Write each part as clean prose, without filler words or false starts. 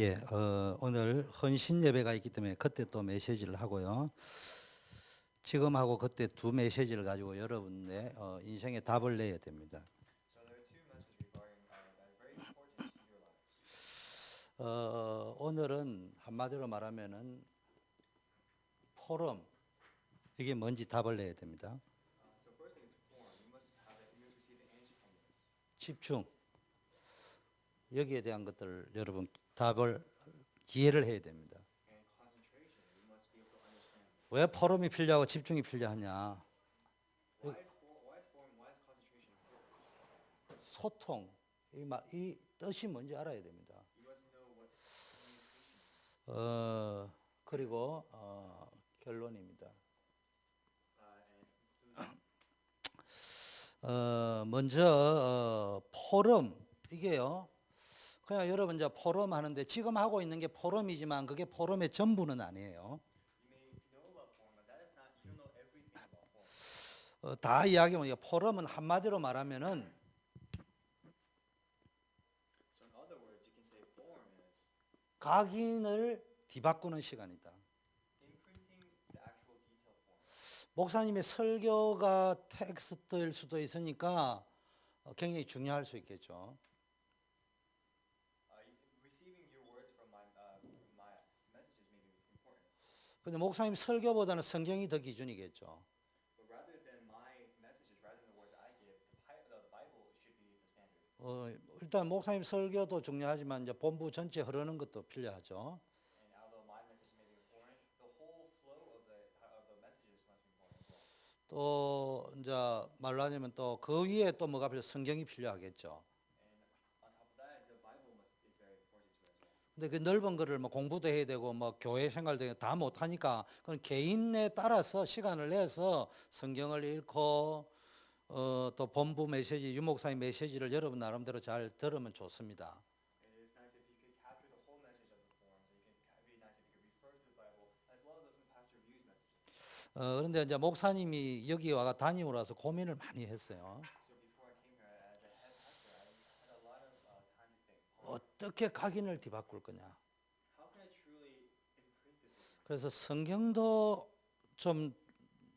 예, 오늘 헌신 예배가 있기 때문에 그때 또 메시지를 하고요. 지금 하고 그때 두 메시지를 가지고 여러분의 인생에 답을 내야 됩니다. So there are two messages regarding that are very important to your life. 오늘은 한마디로 말하면은 포럼, 이게 뭔지 답을 내야 됩니다. So first thing is form. You must receive the answer from this. 집중. 여기에 대한 것들 여러분 답을 이해를 해야 됩니다. And concentration. You must be able to understand this. 왜 포럼이 필요하고 집중이 필요하냐? Why is form? Why is concentration important? 소통, 이 뜻이 뭔지 알아야 됩니다. You must know what communication is. 그리고 결론입니다. And conclusion. 먼저 포럼, 이게요. 그냥 여러분 이제 포럼 하는데 지금 하고 있는 게 포럼이지만 그게 포럼의 전부는 아니에요. You may know about form, but that is not. You don't know everything about form. 다 이야기하면 포럼은 한마디로 말하면은 So in other words, you can say form is 각인을 뒤바꾸는 시간이다. imprinting the actual detailed form. 목사님의 설교가 텍스트일 수도 있으니까 굉장히 중요할 수 있겠죠. Receiving your words from my messages may be important. 근데 목사님 설교보다는 성경이 더 기준이겠죠. But rather than my messages, rather than the words I give, the Bible should be the standard. 일단 목사님 설교도 중요하지만 이제 본부 전체 흐르는 것도 필요하죠. And although my message may be important, the whole flow of the messages must be important as well. 또 이제 말로 하자면 또 그 위에 또 뭐가 필요? 성경이 필요하겠죠. And on top of that, the Bible is very important to as well. 근데 그 넓은 거를 뭐 공부도 해야 되고 뭐 교회 생활도 다 못하니까 그건 개인에 따라서 시간을 내서 성경을 읽고 또 본부 메시지 유목사의 메시지를 여러분 나름대로 잘 들으면 좋습니다. It is nice if you could capture the whole message of the forms. And it'd be nice if you could refer to the Bible as well as listen to Pastor View's messages. 그런데 이제 목사님이 여기 와가 담임으로 와서 고민을 많이 했어요. So before I came here as a head pastor, I had a lot of time to think. 어떻게 각인을 뒤바꿀 거냐. How can I truly imprint this? 그래서 성경도 좀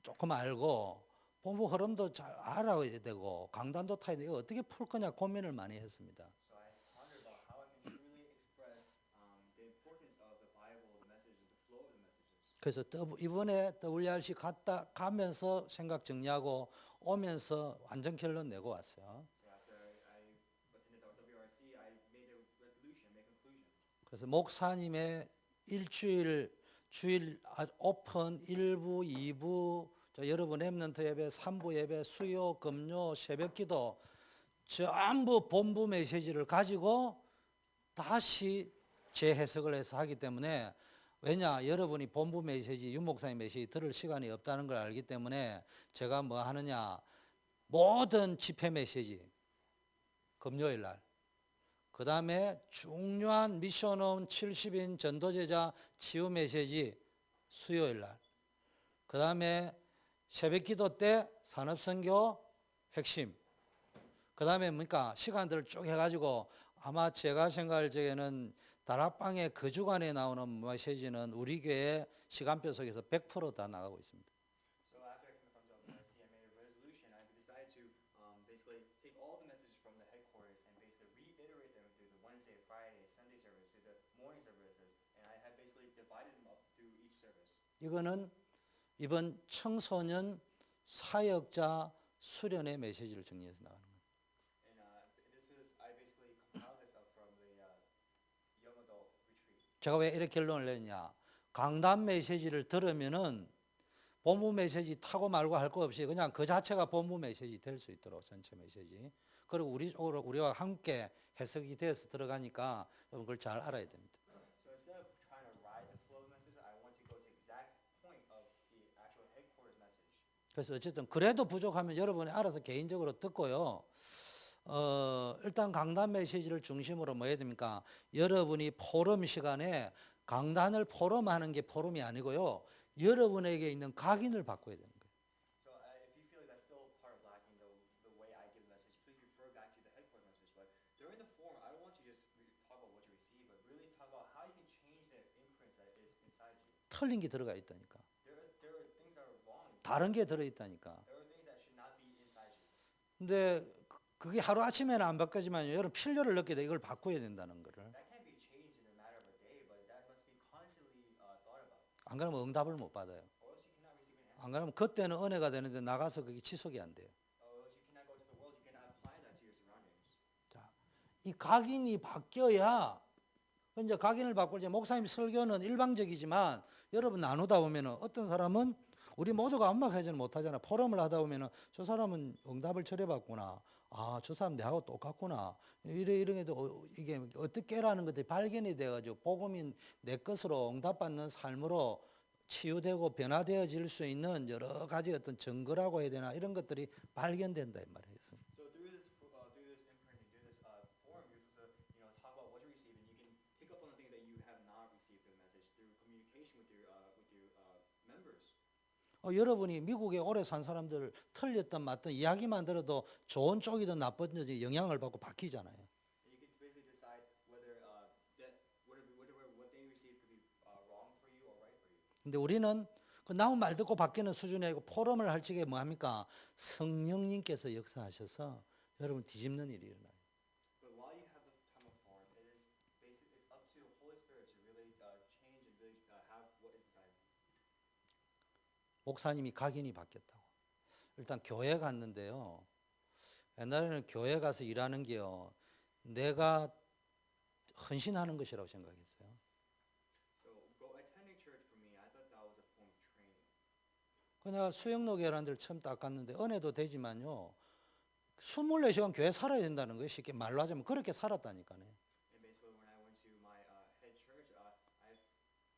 조금 알고 본부 흐름도 잘 알아야 되고 강단도 타야 되고 어떻게 풀 거냐 고민을 많이 했습니다. So I pondered about how I can truly express the importance of the Bible, the messages, the flow of the messages. 그래서 이번에 WRC 갔다 가면서 생각 정리하고 오면서 완전 결론 내고 왔어요. So after I attended our WRC, I made a resolution, made a conclusion. 그래서 목사님의 주일 오픈 1부, 2부, 여러분 렘넌트 예배, 3부 예배, 수요, 금요, 새벽기도 전부 본부 메시지를 가지고 다시 재해석을 해서 하기 때문에 왜냐 여러분이 본부 메시지 유목사님 메시지 들을 시간이 없다는 걸 알기 때문에 제가 뭐 하느냐 모든 집회 메시지 금요일 날 그 다음에 중요한 미션홈 70인 전도제자 치유 메시지 수요일 날 그 다음에 새벽기도 때 산업선교 핵심 그 다음에 뭡니까 시간들을 쭉 해가지고 아마 제가 생각할 적에는 다락방의 그 주간에 나오는 메시지는 우리 교회 시간표 속에서 100%다 나가고 있습니다. So after I came from WRC, I made a resolution. I decided to basically take all the messages from the headquarters and basically reiterate them through the Wednesday, Friday, Sunday service, through the morning services, and I had basically divided them up through each service. 이거는 이번 청소년 사역자 수련의 메시지를 정리해서 나가는 거예요. And I basically compiled this up from the young adult retreat. 제가 왜 이렇게 결론을 냈냐? 강단 메시지를 들으면은 본부 메시지 타고 말고 할 거 없이 그냥 그 자체가 본부 메시지 될 수 있도록 전체 메시지. 그리고 우리와 함께 해석이 돼서 들어가니까 여러분 그걸 잘 알아야 됩니다. So instead of trying to ride the flow of messages, I want to go to exact point of the actual headquarters message. 그래서 어쨌든 그래도 부족하면 여러분이 알아서 개인적으로 듣고요. 일단 강단 메시지를 중심으로 뭐 해야 됩니까? 여러분이 포럼 시간에 강단을 포럼하는 게 포럼이 아니고요. 여러분에게 있는 각인을 바꿔야 되는 거예요. So if you feel like that's still part of lacking the way I give a message, please refer back to the headquarters message. But during the forum, I don't want you to just talk about what you receive, but really talk about how 틀린 게 들어가 있다니까. There are things that are wrong. 다른 게 들어있다니까. There are things that should not be inside you. 근데 그게 하루 아침에는 안 바뀌지만 여러분 필요를 느끼다 이걸 바꿔야 된다는 거를. That can't be changed in a matter of a day, but that must be constantly thought about. 안 그러면 응답을 못 받아요. Or else you cannot receive an answer. 안 그러면 그때는 은혜가 되는데 나가서 그게 지속이 안 돼요. Or else you cannot go to the world. You cannot apply that to your surroundings. 자, 이 각인이 바뀌어야 이제 각인을 바꿀 때 목사님 설교는 일방적이지만 여러분 나누다 보면은 어떤 사람은 우리 모두가 엄막하지는 못하잖아. 포럼을 하다 보면은 저 사람은 응답을 처리받구나. 아, 저 사람 내하고 똑같구나. 이런 게도 이게 어떻게라는 것들이 발견이 돼가지고 복음인 내 것으로 응답받는 삶으로 치유되고 변화되어질 수 있는 여러 가지 어떤 증거라고 해야 되나 이런 것들이 발견된다 이 말이에요. So through this imprinting, through this forum, you're supposed to talk about what you receive, and you can pick up on the things that you have not received through the message through communication with your members. 여러분이 미국에 오래 산 사람들 틀렸던 맞던 이야기만 들어도 좋은 쪽이든 나쁜 쪽이 영향을 받고 바뀌잖아요. And you can basically decide whether what they received could be wrong for you or right for you. 근데 우리는 그 나온 말 듣고 바뀌는 수준이 아니고 포럼을 할 적에 뭐합니까? 성령님께서 역사하셔서 여러분 뒤집는 일이 일어나요. But while you have the time of forum, it is basically it's up to the Holy Spirit to really change and really have what is inside you. 목사님이 각인이 바뀌었다고. 일단 교회 갔는데요. 옛날에는 교회 가서 일하는 게요. 내가 헌신하는 것이라고 생각했어요. So attending church for me, I thought that was a form of training. 그 내가 수영로교라는 데를 처음 딱 갔는데 은혜도 되지만요. 24시간 교회 살아야 된다는 거예요. 쉽게 말로 하자면 그렇게 살았다니까요. And basically, when I went to my head church,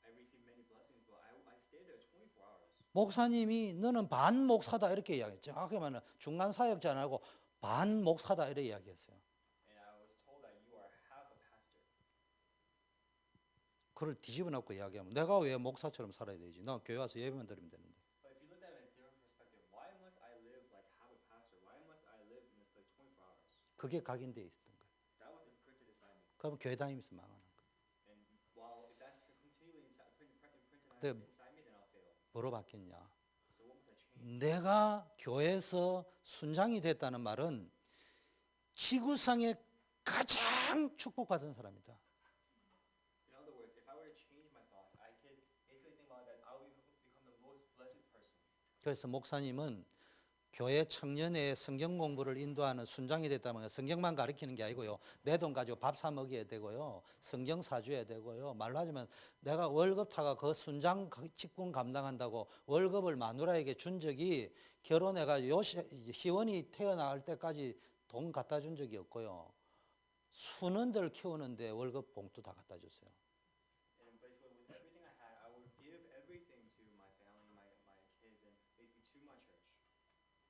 I received many blessings, but I stayed there 24 hours. 목사님이 너는 반 목사다 이렇게 이야기했죠. 정확하면 중간 사역자 안 하고 반 목사다 이렇게 이야기했어요. And I was told that you are half a pastor. 그걸 뒤집어 놓고 이야기하면 내가 왜 목사처럼 살아야 되지? 나 교회 와서 예배만 드리면 되는데. But if you look at it in a different perspective, why must I live like half a pastor? Why must I live in this place 24 hours? 그게 각인되어 있었던 거예요. That was imprinted inside me. 그럼 교회 다니면서 망하는 거예요. And while if that's continually imprinted 네. inside me, then I'll fail. 뭐로 바뀌었냐? So what must I change? 내가 교회에서 순장이 됐다는 말은 지구상에 가장 축복받은 사람이다. In other words, if I were to change my thoughts, I could basically think about that I will become the most blessed person. 그래서 목사님은 교회 청년의 성경 공부를 인도하는 순장이 됐다면 성경만 가르치는 게 아니고요. 내 돈 가지고 밥 사 먹여야 되고요. 성경 사줘야 되고요. 말로 하자면 내가 월급 타가 그 순장 직분 감당한다고 월급을 마누라에게 준 적이 결혼해가 희원이 태어날 때까지 돈 갖다 준 적이 없고요. 수는들 키우는데 월급 봉투 다 갖다 줬어요. And basically, with everything I had, I would give everything to my family, my kids, and basically to my church.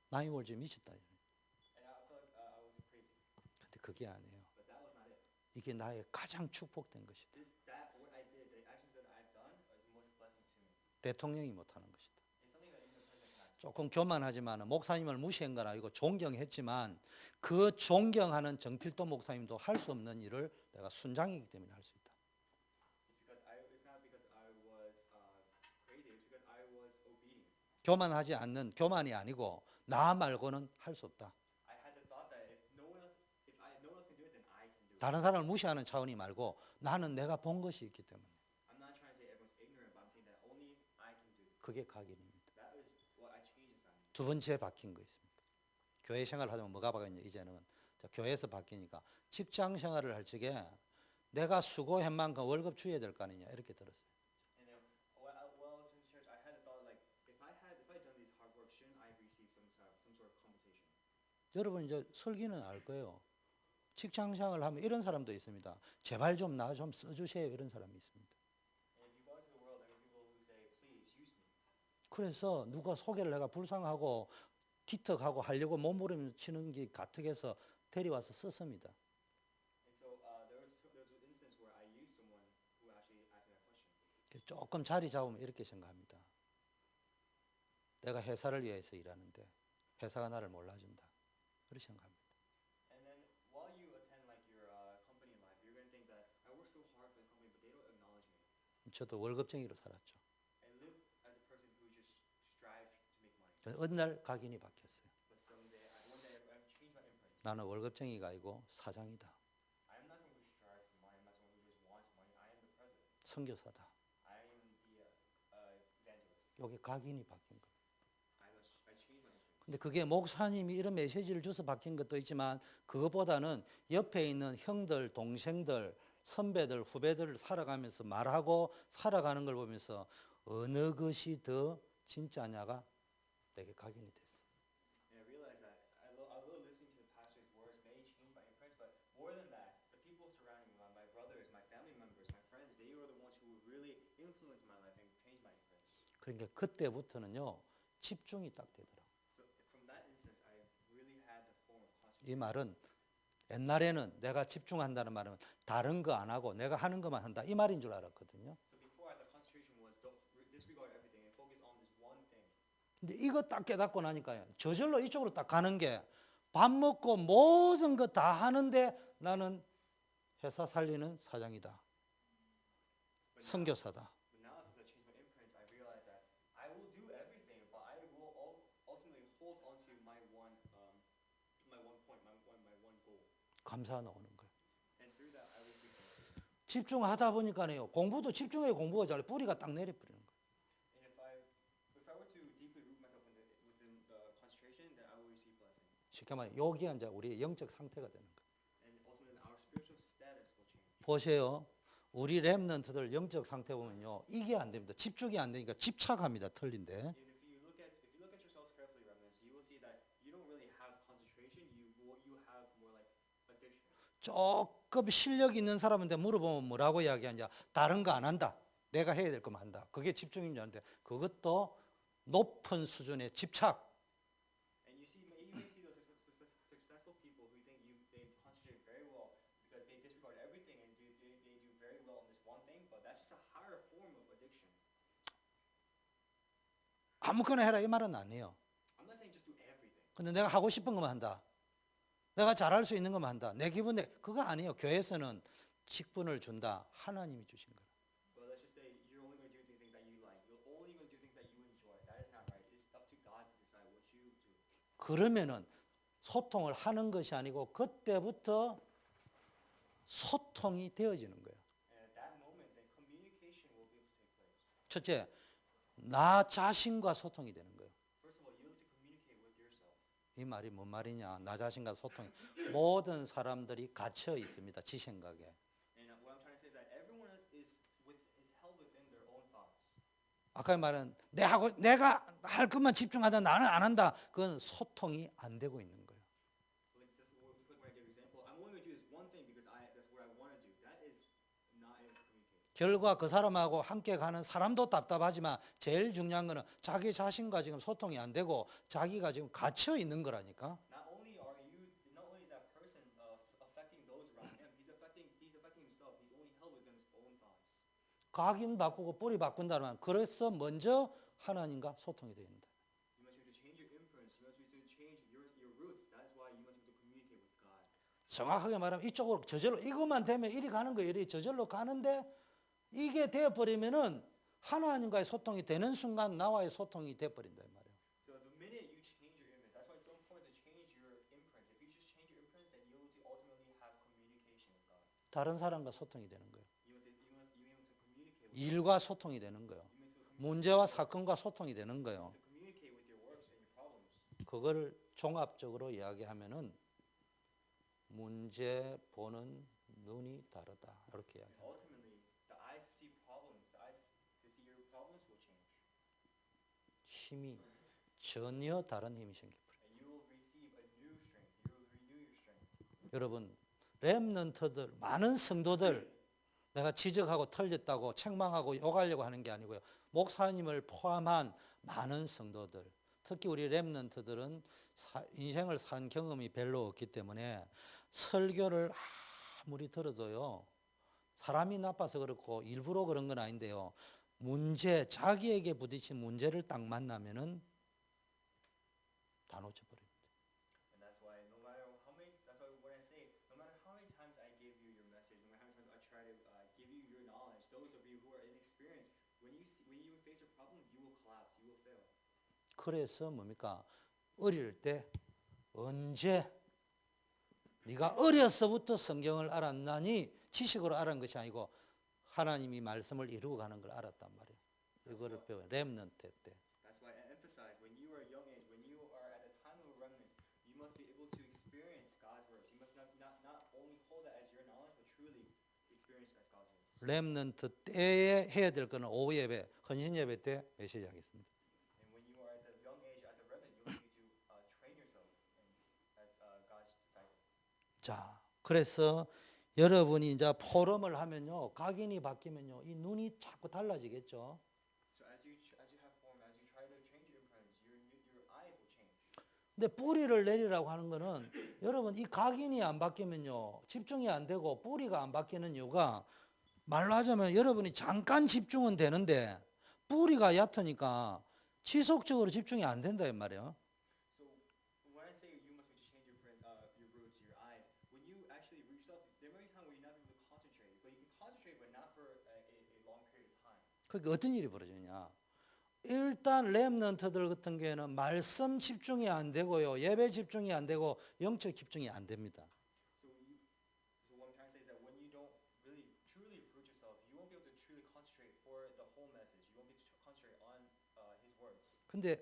나이 몰지 미쳤다. And I felt like I was crazy, 근데 그게 아니에요. but that was not it. 이게 나의 가장 축복된 것이다. What I did, the actions that I've done, is the most blessing to me. 대통령이 못하는 것이다. It's something that even the president cannot do. 조금 교만하지만 목사님을 무시한 건 아니고 존경했지만 그 존경하는 정필도 목사님도 할 수 없는 일을 내가 순장이기 때문에 할 수 있다. It's not because I was crazy. It's because I was obedient. 교만하지 않는 교만이 아니고 나 말고는 할 수 없다. I had the thought that if no one else can do it, then I can do it. 다른 사람을 무시하는 차원이 말고 나는 내가 본 것이 있기 때문에 I'm not trying to say everyone's ignorant, but I'm saying that only I can do it. 그게 각인입니다. That is what I changed inside me. 두 번째 바뀐 거 있습니다. 교회 생활을 하면 뭐가 바뀌냐 이제는 자, 교회에서 바뀌니까 직장 생활을 할 적에 내가 수고한 만큼 월급 줘야 될 거 아니냐 이렇게 들었어요. And then while I was in church, I had the thought like, if I done these hard work, shouldn't I receive some sort of compensation? 여러분 이제 설기는 알 거예요. 직장 생활을 하면 이런 사람도 있습니다. 제발 좀 나 좀 써주세요 이런 사람이 있습니다. And if you go out to the world, there are people who say, please use me. 그래서 누가 소개를 내가 불쌍하고 기특하고 하려고 몸부림치는 게 가뜩해서 데려와서 썼습니다. And so there was an instance where I used someone who actually asked me that question. 조금 자리 잡으면 이렇게 생각합니다. 내가 회사를 위해서 일하는데 회사가 나를 몰라준다. 그렇게 생각합니다. And then while you attend like your company life, you're going to think that I work so hard for the company, but they don't acknowledge me. 저도 월급쟁이로 살았죠. 어느 날 각인이 바뀌었어요. But one day I've changed my imprint. 나는 월급쟁이가 아니고 사장이다. I am not someone who strives for money. I'm not someone who just wants money. I am the president. 선교사다. I am the evangelist. 여기 각인이 바뀐 거예요. I changed my imprint. 근데 그게 목사님이 이런 메시지를 줘서 바뀐 것도 있지만 그것보다는 옆에 있는 형들, 동생들, 선배들, 후배들을 살아가면서 말하고 살아가는 걸 보면서 어느 것이 더 진짜냐가 내게 각인이 됐어. And I realized that although listening to the pastor's words may change my imprint, but more than that, the people surrounding me, my brothers, my family members, my friends, they were the ones who really influenced my life and changed my imprint. 그러니까 그때부터는요 집중이 딱 되더라. So from that instance, I really had the form of 이 concentration. 말은 옛날에는 내가 집중한다는 말은 다른 거 안 하고 내가 하는 것만 한다 이 말인 줄 알았거든요. So before the concentration was don't disregard everything and focus on this one thing. 근데 이거 딱 깨닫고 나니까요 저절로 이쪽으로 딱 가는 게 밥 먹고 모든 거 다 하는데 나는 회사 살리는 사장이다. 선교사다. But now as I changed my imprints, I realized that I will do everything, but I will ultimately hold on to my one point, my one goal. 감사 나오는 거예요. And through that, I will be. 집중하다 보니까요 공부도 집중해 공부가 잘 뿌리가 딱 내려버리는 거예요. And if I were to deeply root myself within the concentration, then I will receive blessing. 쉽게 말해 여기가 이제 우리의 영적 상태가 되는 거예요. And ultimately, our spiritual status will change. 보세요. 우리 렘넌트들 영적 상태 보면요 이게 안 됩니다. 집중이 안 되니까 집착합니다. 틀린데. And if you look at yourselves carefully, remnants, you will see that you don't really have concentration. You have more like addiction. 조금 실력 있는 사람한테 물어보면 뭐라고 이야기하냐. 다른 거 안 한다. 내가 해야 될 것만 한다. 그게 집중인 줄 아는데 그것도 높은 수준의 집착. And you may see those successful people who think they concentrate very well because they disregard everything and they do very well in this one thing, but that's just a higher form of addiction. 아무거나 해라 이 말은 아니에요. I'm not saying just do everything. 근데 내가 하고 싶은 것만 한다. 내가 잘할 수 있는 것만 한다. 내 기분에 그거 아니에요. 교회에서는 직분을 준다. 하나님이 주신 거라. But let's just say you're only going to do things that you like. You're only going to do things that you enjoy. That is not right. It's up to God to decide what you do. 그러면은 소통을 하는 것이 아니고 그때부터 소통이 되어지는 거예요. And at that moment, then communication will be able to take place. 첫째, 나 자신과 소통이 되는 거예요. First of all, you have to communicate with yourself. 이 말이 뭔 말이냐? 나 자신과 소통이. 모든 사람들이 갇혀 있습니다. 지 생각에. And what I'm trying to say is that everyone is held within their own thoughts. 아까 말은 내가 할 것만 집중하다 나는 안 한다. 그건 소통이 안 되고 있는 거예요. Like just like when I give example, I'm only going to do this one thing because that's what I want to do. That is not able to communicate. 결과 그 사람하고 함께 가는 사람도 답답하지만 제일 중요한 거는 자기 자신과 지금 소통이 안 되고 자기가 지금 갇혀 있는 거라니까. Not only is that person affecting those around him, he's affecting himself. He's only held within his own thoughts. 각인 바꾸고 뿌리 바꾼다면 그래서 먼저 하나님과 소통이 돼야 된다. You must be able to change your imprints. You must be able to change your roots. That is why you must be able to communicate with God. 정확하게 말하면 이쪽으로 저절로 이것만 되면 이리 가는 거예요. 이리 저절로 가는데 이게 되어 버리면은 하나님과의 소통이 되는 순간 나와의 소통이 돼 버린다 이 말이에요. So the minute you change your imprints, that's why it's so important to change your imprints. If you just change your imprints, then you will ultimately have communication with God. 다른 사람과 소통이 되는 거예요. You must be able to communicate with 일과 소통이 되는 거예요. 문제와 사건과 소통이 되는 거예요. to communicate with your works and your problems. 그걸 종합적으로 이야기하면은 문제 보는 눈이 다르다 이렇게 이야기. Ultimately, the eyes to see problems, the eyes to see your problems will change. 힘이 전혀 다른 힘이 생겨 버려요. And you will receive a new strength. You will renew your strength. 여러분 렘넌트들 많은 성도들 내가 지적하고 틀렸다고 책망하고 욕하려고 하는 게 아니고요. 목사님을 포함한 많은 성도들 특히 우리 렘넌트들은 인생을 산 경험이 별로 없기 때문에 설교를 아무리 들어도요. 사람이 나빠서 그렇고 일부러 그런 건 아닌데요. 자기에게 부딪힌 문제를 딱 만나면은 다 놓쳐버립니다. And that's why no matter how many, that's why when I say, no matter how many times I give you your message, no matter how many times I try to give you your knowledge, those of you who are inexperienced, when you face a problem, you will collapse, you will fail. 그래서 뭡니까? 어릴 때 언제 네가 어려서부터 성경을 알았나니 지식으로 알은 것이 아니고 하나님이 말씀을 이루고 가는 걸 알았단 말이에요. 이거를 배워요. 렘넌트 때. That's why I emphasize when you are a young age, when you are at the time of a remnant, you must be able to experience God's words. You must not only hold that as your knowledge, but truly experience as God's words. 렘넌트 때에 해야 될 거는 오후 예배, 헌신 예배 때 메시지 하겠습니다. And when you are at the young age, at the remnant, you need to train yourself as God's disciple. 자, 그래서 여러분이 이제 포럼을 하면요, 각인이 바뀌면요, 이 눈이 자꾸 달라지겠죠. So as you have form, as you try to change your appearance, your eyes will change. 근데 뿌리를 내리라고 하는 거는 여러분 이 각인이 안 바뀌면요, 집중이 안 되고 뿌리가 안 바뀌는 이유가 말로 하자면 여러분이 잠깐 집중은 되는데 뿌리가 얕으니까 지속적으로 집중이 안 된다 이 말이에요. So when I say you must change your roots, your eyes, when you actually reach yourself, there may be time where you're not able to concentrate, but you can concentrate, but not for a long period of time. 그게 어떤 일이 벌어지냐? 일단 렘넌트들 같은 경우에는 말씀 집중이 안 되고요, 예배 집중이 안 되고 영적 집중이 안 됩니다. So what I'm trying to say is that when you don't really truly root yourself, you won't be able to truly concentrate for the whole message. You won't be able to concentrate on His words. 근데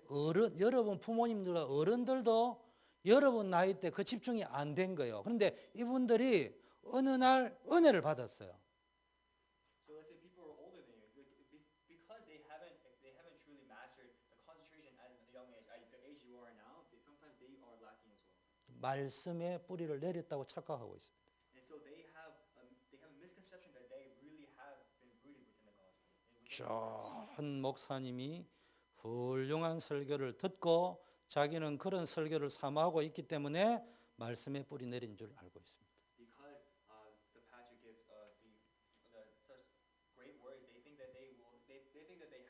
여러분 부모님들과 어른들도 여러분 나이 때 그 집중이 안 된 거예요. 그런데 이분들이 어느 날 은혜를 받았어요. So let's say people are older than you, because they haven't truly mastered the concentration at a young age, at the age you are now. Sometimes they are lacking as well. 말씀의 뿌리를 내렸다고 착각하고 있습니다. And so they have a misconception that they really have been rooted within the gospel. 좋은 목사님이 훌륭한 설교를 듣고 자기는 그런 설교를 사모하고 있기 때문에 말씀의 뿌리 내린 줄 알고 있습니다. Because the pastor gives such great words, they think that they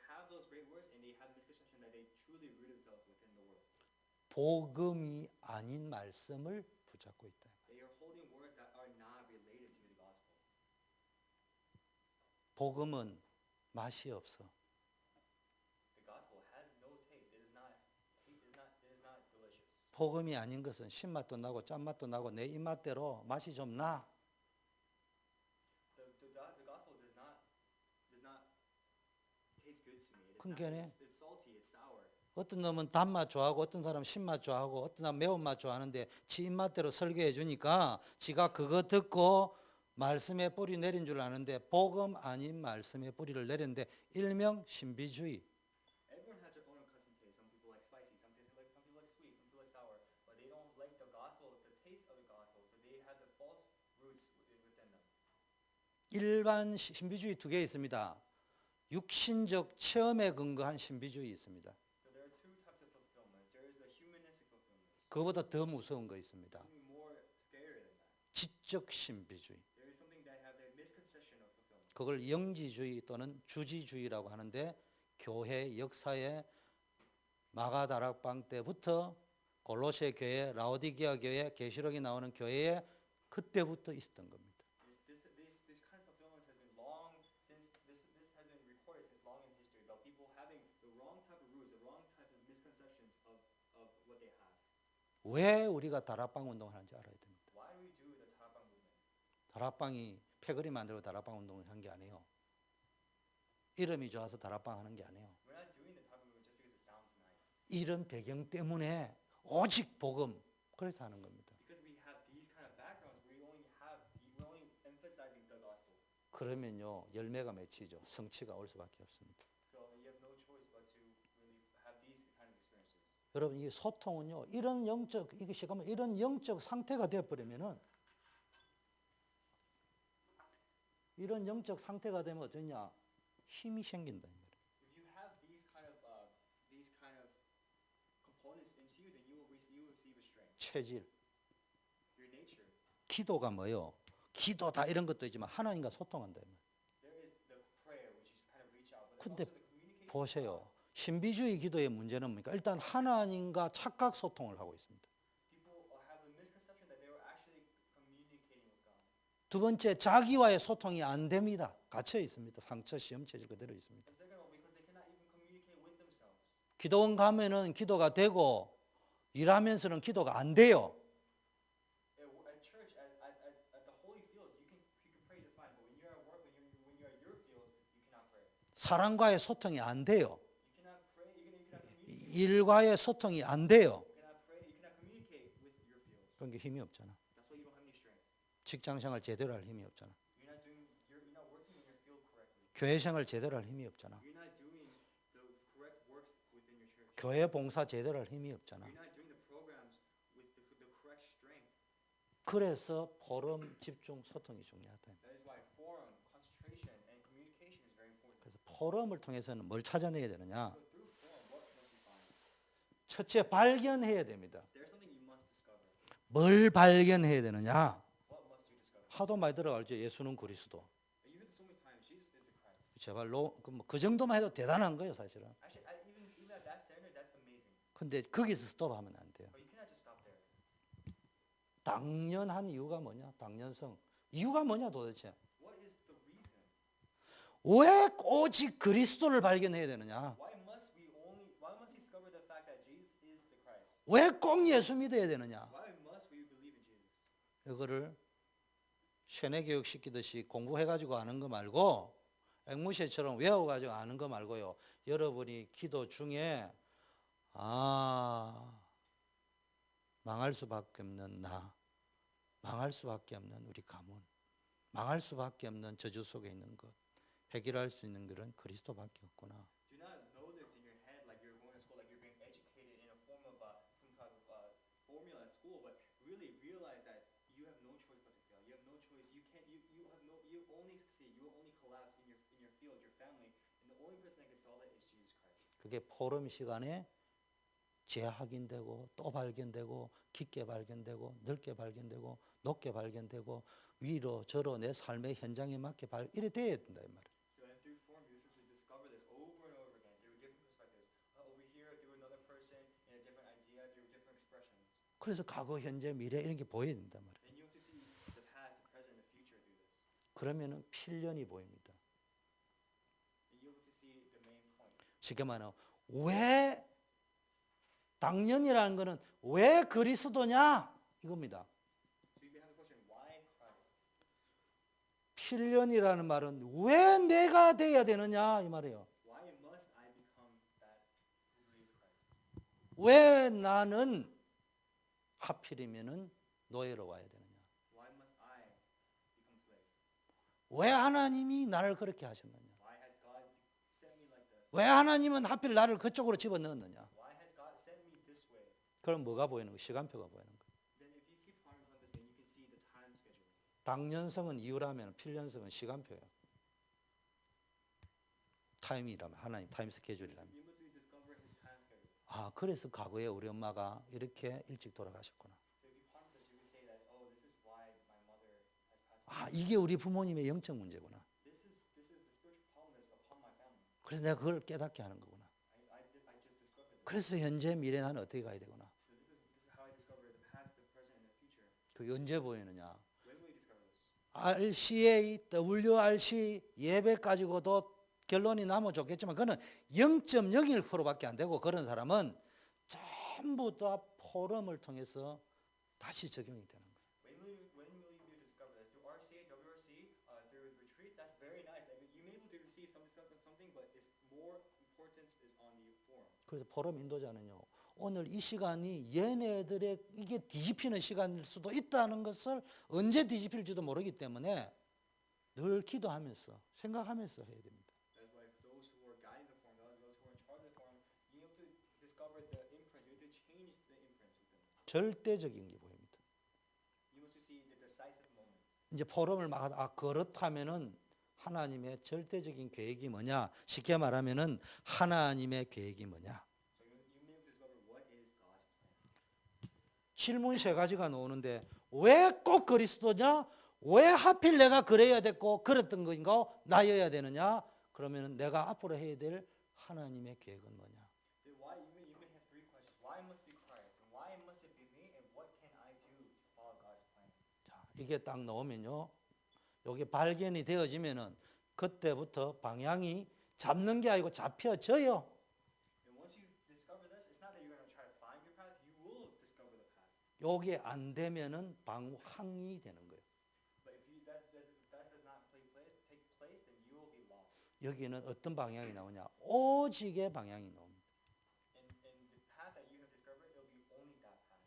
have those great words, and they have a misconception that they truly root themselves within the word. 복음이 아닌 말씀을 붙잡고 있다. They are holding words that are not related to the gospel. 복음은 맛이 없어. The gospel has no taste. It is not delicious. 복음이 아닌 것은 신맛도 나고 짠맛도 나고 내 입맛대로 맛이 좀 나. The gospel does not taste good to me. 그러니까네. It's salty. It's sour. 어떤 놈은 단맛 좋아하고 어떤 사람은 신맛 좋아하고 어떤 사람은 매운맛 좋아하는데 지 입맛대로 설교해 주니까 지가 그거 듣고 말씀의 뿌리 내린 줄 아는데 복음 아닌 말씀의 뿌리를 내렸는데 일명 신비주의. Everyone has their own custom taste. Some people like spicy, some people like sweet, some people like sour, but they don't like the gospel, the taste of the gospel. So they have the false roots within them. 일반 신비주의 두 개 있습니다. 육신적 체험에 근거한 신비주의 있습니다. So there are two types of fulfillments. There is the humanistic fulfillment. 그보다 더 무서운 거 있습니다. Something more scarier than that. 지적 신비주의. There is something that have the misconception of fulfillment. 그걸 영지주의 또는 주지주의라고 하는데 교회 역사에 마가다락방 때부터 골로새 교회, 라오디게아 교회, 계시록이 나오는 교회에 그때부터 있었던 겁니다. This kind of fulfillment has been long since this has been recorded since long in history about people having the wrong type of roots, the wrong types of misconceptions of what they have. 왜 우리가 다락방 운동을 하는지 알아야 됩니다. Why do we do the Tarapang movement? 다락방이 패거리 만들고 다락방 운동을 한 게 아니에요. 이름이 좋아서 다락방 하는 게 아니에요. We're not doing the Tarapang movement just because it sounds nice. 이런 배경 때문에 오직 복음 그래서 하는 겁니다. Because we have these kind of backgrounds, we're only emphasizing the gospel. 그러면요 열매가 맺히죠. 성취가 올 수밖에 없습니다. So you have no choice but to really have these kind of experiences. 여러분 이 소통은요 이런 영적 이것이 가면 이런 영적 상태가 되어 버리면은 이런 영적 상태가 되면 어떠냐 힘이 생긴다. If you have these kind of components into you, then you will receive a strength. 체질, Your nature. 기도가 뭐요? 기도 다 이런 것도 있지만 하나님과 소통한다. There is the prayer, which is kind of reach out, but there's 근데 also the communication. 보세요. 신비주의 기도의 문제는 뭡니까? 일단 하나님과 착각 소통을 하고 있습니다. People have a misconception that they were actually communicating with God. 두 번째 자기와의 소통이 안 됩니다. 갇혀 있습니다. 상처, 시험, 체질 그대로 있습니다. The second one, because they cannot even communicate with themselves. 기도원 가면은 기도가 되고 일하면서는 기도가 안 돼요. At church, at the holy field, you can pray just fine. But when you're at work, when you're at your field, you cannot pray. 사람과의 소통이 안 돼요. You cannot pray. You cannot communicate. 일과의 소통이 안 돼요. You cannot pray. You cannot communicate with your field. 그런 게 힘이 없잖아. That's why you don't have any strength. 직장 생활 제대로 할 힘이 없잖아. You're not working in your field correctly. 교회 생활 제대로 할 힘이 없잖아. You're not doing the correct works within your church. 교회 봉사 제대로 할 힘이 없잖아. You're not doing the programs with the correct strength. 그래서 포럼, 집중, 소통이 중요하다. That is why forum, concentration, and communication is very important. 그래서 포럼을 통해서는 뭘 찾아내야 되느냐? So through forum, what must you find? 첫째 발견해야 됩니다. There's something you must discover. 뭘 발견해야 되느냐? What must you discover? 하도 많이 들어갈죠. 예수는 그리스도. You hear this so many times. Jesus is the Christ. 제발 그 정도만 해도 대단한 거예요, 사실은. Actually, even at that standard, that's amazing. 근데 거기서 스톱하면 안 돼요. But you cannot just stop there. 당연한 이유가 뭐냐? 당연성. 이유가 뭐냐 도대체? What is the reason? 왜 오직 그리스도를 발견해야 되느냐? Why must we discover the fact that Jesus is the Christ? 왜 꼭 예수 믿어야 되느냐? Why must we believe in Jesus? 이거를 세뇌 교육 시키듯이 공부해가지고 아는 거 말고 앵무새처럼 외워가지고 아는 거 말고요. 여러분이 기도 중에 망할 수밖에 없는 나, 망할 수밖에 없는 우리 가문, 망할 수밖에 없는 저주 속에 있는 것, 해결할 수 있는 것은 그리스도밖에 없구나. Do not know this in your head like you're going to school, like you're being educated in a form of some type of formula at school, but really realize that you have no choice but to fail. You have no choice. You only succeed. You will only collapse in your field, your family, and the only person that can solve it is Jesus Christ. 그게 포럼 시간에 재확인되고 또 발견되고 깊게 발견되고 넓게 발견되고 높게 발견되고 위로 저로 내 삶의 현장에 맞게 이래 돼야 된다 이 말이에요. So and through form, you're supposed to discover this over and over again through different perspectives. Over here, through another person, in a different idea, through different expressions. 그래서 과거, 현재, 미래 이런 게 보여야 된단 말이에요. And you have to see the past, the present, the future through this. 그러면은 필연이 보입니다. And you have to see the main point. 쉽게 말하면 왜 당연이라는 거는 왜 그리스도냐 이겁니다. So you have the question, why Christ? 필연이라는 말은 왜 내가 돼야 되느냐 이 말이에요. Why must I become that who is Christ? 왜 나는 하필이면은 노예로 와야 되느냐. Why must I become slave? 왜 하나님이 나를 그렇게 하셨느냐. Why has God sent me like this? 왜 하나님은 하필 나를 그쪽으로 집어넣었느냐. Why has God sent me this way? 그럼 뭐가 보이는 거? 시간표가 보이는 거. Then if you keep pondering on this, then you can see the time schedule. 당연성은 이유라면 필연성은 시간표예요. 타임이라면 하나님 타임 스케줄이라면. You must discover His time schedule. 그래서 과거에 우리 엄마가 이렇게 일찍 돌아가셨구나. So if you ponder this, you can say that, oh, this is why my mother has passed away. 이게 우리 부모님의 영적 문제구나. This is the spiritual problem that's upon my family. 그래서 내가 그걸 깨닫게 하는 거구나. I just discovered this. 그래서 현재 미래 나는 어떻게 가야 되구나. So this is how I discover the past, the present, and the future. 그게 언제 보이느냐. When will you discover this? RCA, WRC 예배 가지고도 결론이 나면 좋겠지만 그는 0.01%밖에 안 되고 그런 사람은 전부 다 포럼을 통해서 다시 적용이 되는 거예요. When will you discover this? Through RCA, WRC, through retreat, that's very nice. I mean, you may be able to receive something, but it's more importance is on the forum. 그래서 포럼 인도자는요. 오늘 이 시간이 얘네들의 이게 뒤집히는 시간일 수도 있다는 것을 언제 뒤집힐지도 모르기 때문에 늘 기도하면서 생각하면서 해야 됩니다. That's why those who are guiding the forum, those who are in charge of the forum, you have to discover the imprints. You have to change the imprints with them. 절대적인 게 보입니다. You must see the decisive moments. 이제 포럼을 막 그렇다면은 하나님의 절대적인 계획이 뭐냐? 쉽게 말하면은 하나님의 계획이 뭐냐? So you may discover what is God's plan. 질문 세 가지가 나오는데 왜 꼭 그리스도냐? 왜 하필 내가 그래야 됐고 그랬던 건가? 나여야 되느냐? 그러면 내가 앞으로 해야 될 하나님의 계획은 뭐냐? Then why you may have three questions. Why must be Christ? And why must it be me? And what can I do to follow God's plan? 자, 이게 딱 나오면요. 여기 발견이 되어지면은 그때부터 방향이 잡는 게 아니고 잡혀져요. And once you 요게 안 되면은 방황이 되는 거예요. But if that does not take place, then you will be lost. 여기는 어떤 방향이 나오냐? 오직의 방향이 나옵니다. And the path that you have discovered, it will be only that path.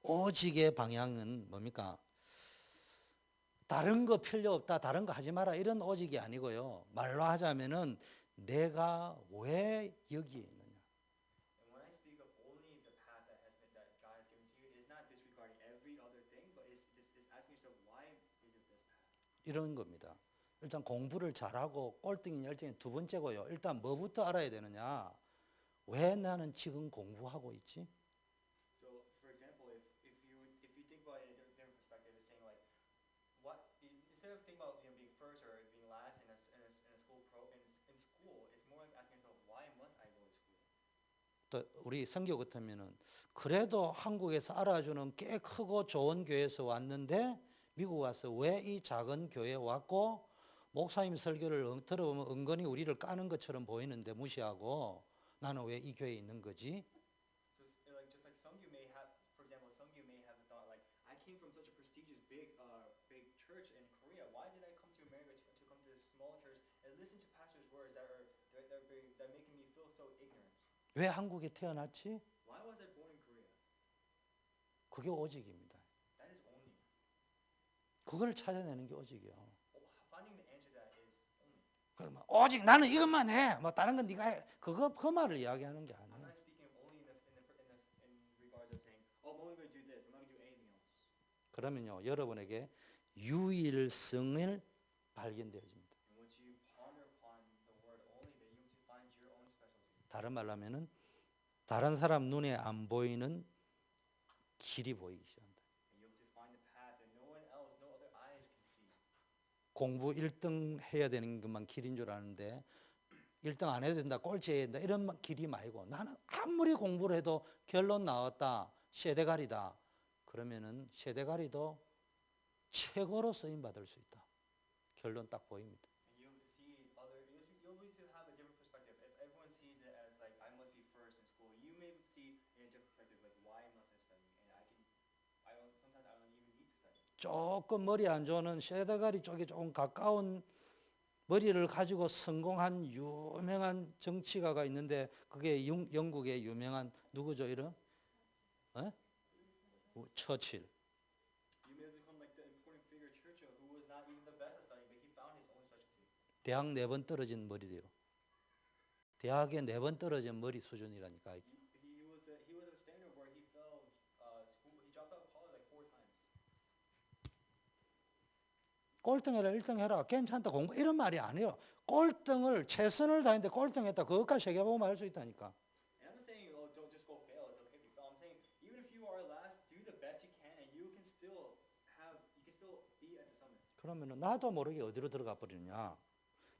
오직의 방향은 뭡니까? 다른 거 필요 없다, 다른 거 하지 마라 이런 오직이 아니고요. 말로 하자면은 내가 왜 여기에 있느냐? And when I speak of only the path that God has given to you, it is not disregarding every other thing, but it's asking yourself, why is it this path? 이런 겁니다. 일단 공부를 잘하고 꼴등이 열등이 두 번째고요. 일단 뭐부터 알아야 되느냐? 왜 나는 지금 공부하고 있지? So, for example, if you think about it in a different perspective, it's saying like, instead of thinking about being first or being last in a school in school, it's more like asking yourself, why must I go to school? 또 우리 선교 같으면은 그래도 한국에서 알아주는 꽤 크고 좋은 교회에서 왔는데 미국 와서 왜 이 작은 교회에 왔고 목사님 설교를 들어보면 은근히 우리를 까는 것처럼 보이는데 무시하고 나는 왜 이 교회에 있는 거지? So, like just like some of you may have, for example, some of you may have the thought like, I came from such a prestigious big church in Korea. Why did I come to America to come to this small church and listen to pastors' words that making me feel so ignorant? 왜 한국에 태어났지? Why was I born in Korea? 그게 오직입니다. That is only. 그걸 찾아내는 게 오직이요. Finding the answer to that is only. 오직 나는 이것만 해. 뭐 다른 건 네가 해. 그 말을 이야기하는 게 I'm 아니에요. not speaking of only in regards of saying, oh, I'm only going to do this. I'm not going to do anything else. 그러면요 여러분에게 유일성을 발견되어집니다. And once you ponder upon the word only, then you find your own specialty. 다른 말로 하면은 다른 사람 눈에 안 보이는 길이 보이기 시작합니다. And you'll find the path that no one else, no other eyes can see. 공부 1등 해야 되는 것만 길인 줄 아는데 1등 안 해도 된다, 꼴찌해야 된다 이런 길이 말고 나는 아무리 공부를 해도 결론 나왔다, 세대가리다. 그러면은 세대가리도 최고로 쓰임 받을 수 있다. 결론 딱 보입니다. And you'll see you'll be to have a different perspective. If everyone sees it as like I must be first in school, you may see in a different perspective like why must I study? And sometimes I don't even need to study. 조금 머리 안 좋은 세대가리 쪽에 조금 가까운 머리를 가지고 성공한 유명한 정치가가 있는데 그게 영국의 유명한 누구죠 이름? 처칠. You may become like the important figure Churchill, who was not even the best at studying, but he found his own specialty. 대학 4번 떨어진 머리래요. 대학에 4번 떨어진 머리 수준이라니까. He was at a standard where he fell school. He dropped out of college like 4 times. 꼴등해라 1등해라 괜찮다 공부 이런 말이 아니에요. 꼴등을 최선을 다했는데 꼴등했다 그것까지 세계보면 알 수 있다니까. And I'm not saying, oh, don't just go fail. It's okay if you fail. I'm saying even if you are last, do the best you can, and you can still be at the summit. 그러면 나도 모르게 어디로 들어가 버리느냐.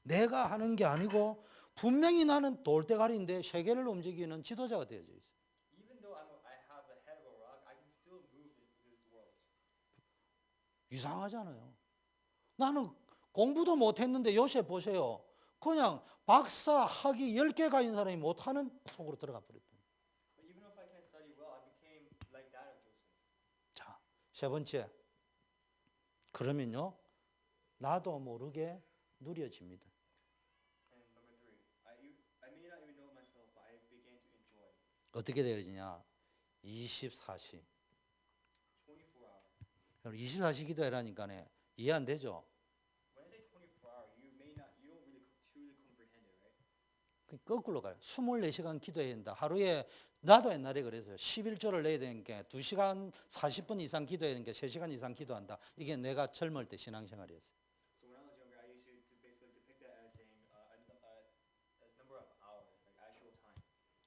내가 하는 게 아니고 분명히 나는 돌대가리인데 세계를 움직이는 지도자가 되어져 있어요. Even though I have the head of a rock, I can still move this world. 이상하잖아요. 나는 공부도 못했는데 요새 보세요. 그냥 박사 학위 10개 가진 사람이 못하는 속으로 들어가 버렸다. But even if I can't study well, I became like that of Joseph. 자, 세 번째. 그러면요. 나도 모르게 누려집니다. And number 3, I may not even know it myself, but I began to enjoy. 어떻게 되어지냐? 24시. 24 hour. 24시 기도해라니까네. 이해 안 되죠? When I say 24 hour, you don't really truly comprehend it, right? 거꾸로 가요. 24시간 기도해야 된다. 하루에 나도 옛날에 그랬어요. 11조를 내야 되니까 2시간 40분 이상 기도해야 되니까 3시간 이상 기도한다. 이게 내가 젊을 때 신앙생활이었어요. So when I was younger, I used to basically depict that as saying as number of hours, like actual time.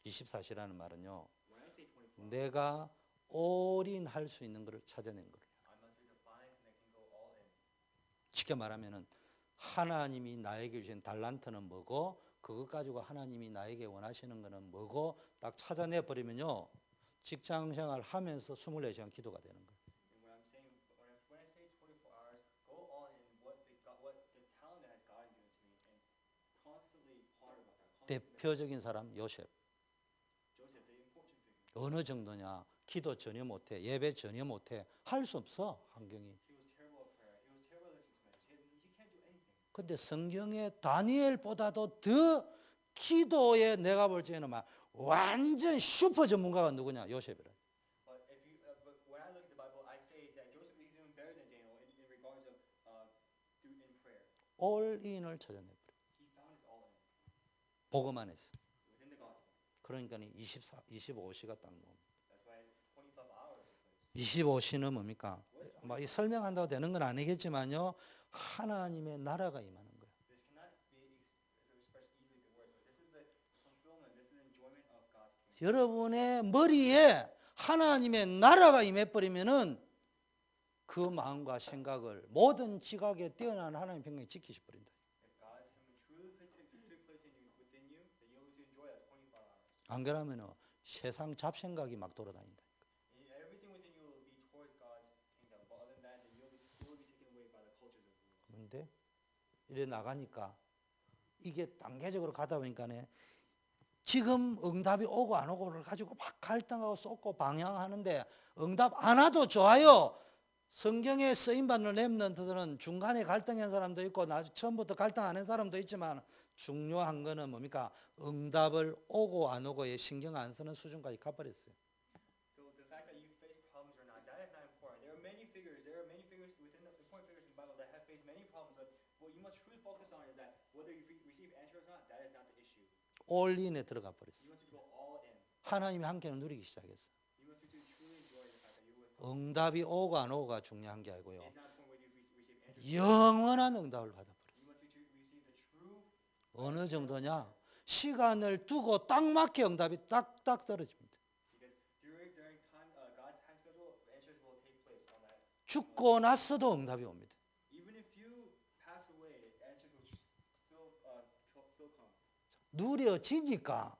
24시라는 말은요. When I say 24, 내가 올인할 수 있는 것을 찾아낸 거예요. I must be defined and I can go all in. 쉽게 말하면은 하나님이 나에게 주신 달란트는 뭐고 그것 가지고 하나님이 나에게 원하시는 거는 뭐고 딱 찾아내 버리면요. 직장 생활 하면서 24시간 기도가 되는 거예요. And what I'm saying, when I say 24 hours, go all in what the talent that has God given to me, and constantly ponder about that. 대표적인 사람 요셉. Joseph, the important figure. 어느 정도냐? 기도 전혀 못해, 예배 전혀 못해, 할 수 없어 환경이. He was terrible at prayer. He was terrible at listening to messages. He can't do anything. 근데 성경에 다니엘보다도 더 기도에 내가 볼 때는 막 완전 슈퍼 전문가가 누구냐? 요셉이라. But when I look at the Bible, I say that Joseph is even better than Daniel in regards of in prayer. 올인을 찾아내버려. He found his all in 복음 안에서. within the gospel. 그러니까 25시가 딱 나옵니다. That's why 25 hours took place. 25시는 뭡니까? 뭐 이 설명한다고 되는 건 아니겠지만요. 하나님의 나라가 임하는 거예요. This cannot be expressed easily with words, but this is the fulfillment. This is the enjoyment of God's kingdom. 여러분의 머리에 하나님의 나라가 임해버리면은 그 마음과 생각을 모든 지각에 뛰어난 하나님 평강이 지키셔버린다. If God's kingdom truly took place within you, then you'll be able to enjoy that 25 hours. 안 그러면은 세상 잡생각이 막 돌아다닌다. And everything within you will be towards God's kingdom. But other than that, then you'll be taken away by the cultures of the world. 그런데 이래 나가니까 이게 단계적으로 가다 보니까네 지금 응답이 오고 안 오고를 가지고 막 갈등하고 쏟고 방향하는데 응답 안 와도 좋아요. 성경에 쓰임받는 렘넌트들은 중간에 갈등한 사람도 있고 처음부터 갈등 안 한 사람도 있지만 중요한 거는 뭡니까? 응답을 오고 안 오고에 신경 안 쓰는 수준까지 가버렸어요. So the fact that you face problems or not, that is not important. There are many figures within the important figures in the Bible that have faced many problems, but what you must truly focus on is that whether you receive answers or not, that is not the issue. 올인에 들어가 버렸어요. You must go all in. 하나님의 함께를 누리기 시작했어요. You must truly enjoy the fact that you will. 응답이 오고 안 오고가 중요한 게 아니고요. It's not the point where you receive answers. 영원한 응답을 받아버렸어요. You must receive the true. 어느 정도냐? 시간을 두고 딱 맞게 응답이 딱딱 떨어집니다. Because during time, God's time schedule, answers will take place on that. 죽고 나서도 응답이 옵니다. Even if you pass away, answers will still come. 누려지니까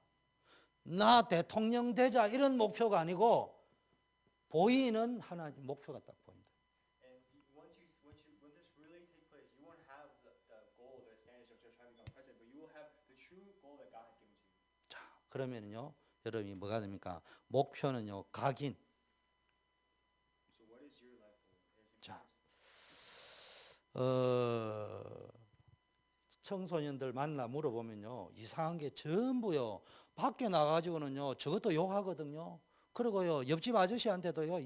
나 대통령 되자 이런 목표가 아니고 보이는 하나님 목표가 딱 보인다. And when this really take place, you won't have the goal, the standards of just trying to become president, but you will have the true goal that God has given to you. 자, 그러면은요, 여러분이 뭐가 됩니까? 목표는요, 각인. So what is your life goal? It is 자, important. 청소년들 만나 물어보면요, 이상한 게 전부요, 밖에 나가지고는요, 저것도 욕하거든요. 그리고요, 옆집 아저씨한테도요,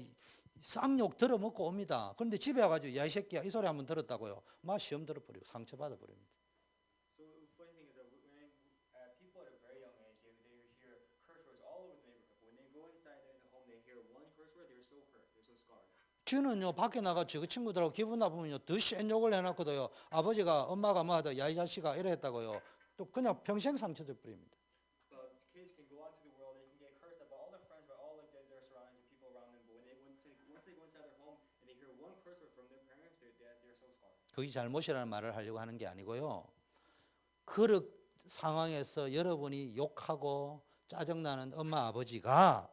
쌍욕 들어먹고 옵니다. 그런데 집에 와가지고, 야, 이 새끼야, 이 소리 한번 들었다고요. 막 시험 들어버리고 상처받아 버립니다. So the funny thing is that when people at a very young age, they hear curse words all over the neighborhood. When they go inside the home, they hear one curse word, they're so hurt, they're so scarred. 저는요, 밖에 나가 저 친구들하고 기분 나쁘면요, 더 센 욕을 해놨거든요. 아버지가, 엄마가 뭐하다, 야, 이 자식아, 이래 했다고요. 또 그냥 평생 상처 줘버립니다. But kids can go out to the world, they can get cursed by all their friends, by all their surroundings, and people around them. But once they go inside their home and they hear one curse word from their parents, they're so scarred. 그게 잘못이라는 말을 하려고 하는 게 아니고요. 그런 상황에서 여러분이 욕하고 짜증나는 엄마 아버지가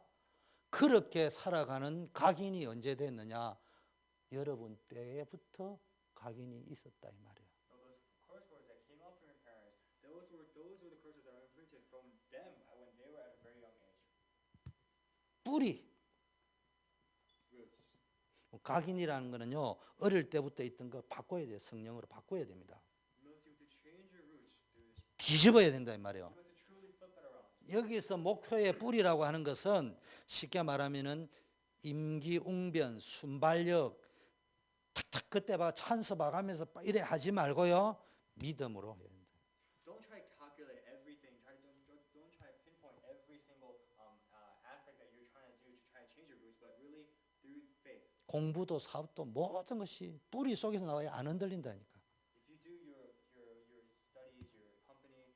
그렇게 살아가는 각인이 언제 됐느냐? 여러분 때부터 각인이 있었다 이 말이에요. So those curse words that came out from your parents, those were the curses that are imprinted from them when they were at a very young age. 뿌리. Roots. 각인이라는 거는요, 어릴 때부터 있던 거 바꿔야 돼요. 성령으로 바꿔야 됩니다. You must be able to change your roots through this. 뒤집어야 된다 이 말이에요. You must truly flip that around. 여기서 목표의 뿌리라고 하는 것은 쉽게 말하면은 임기응변, 순발력, 탁탁 그때 봐 찬스 봐가면서 이래 하지 말고요, 믿음으로 해야 된다. Don't try to calculate everything. Don't try to pinpoint every single aspect that you're trying to do to try to change your roots, but really through faith. 공부도 사업도 모든 것이 뿌리 속에서 나와야 안 흔들린다니까. If you do your studies, your company,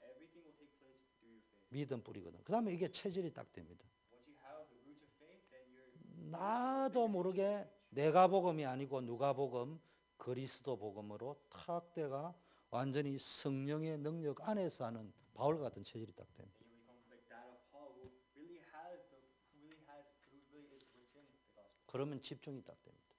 everything will take place through your faith. 믿음 뿌리거든. 그 다음에 이게 체질이 딱 됩니다. Once you have the roots of faith, then you're 나도 모르게 내가 복음이 아니고 누가 복음, 그리스도 복음으로 탁대가 완전히 성령의 능력 안에서 하는 바울 같은 체질이 딱 됩니다. and you become like that of Paul, who really is within the gospel. 그러면 집중이 딱 됩니다.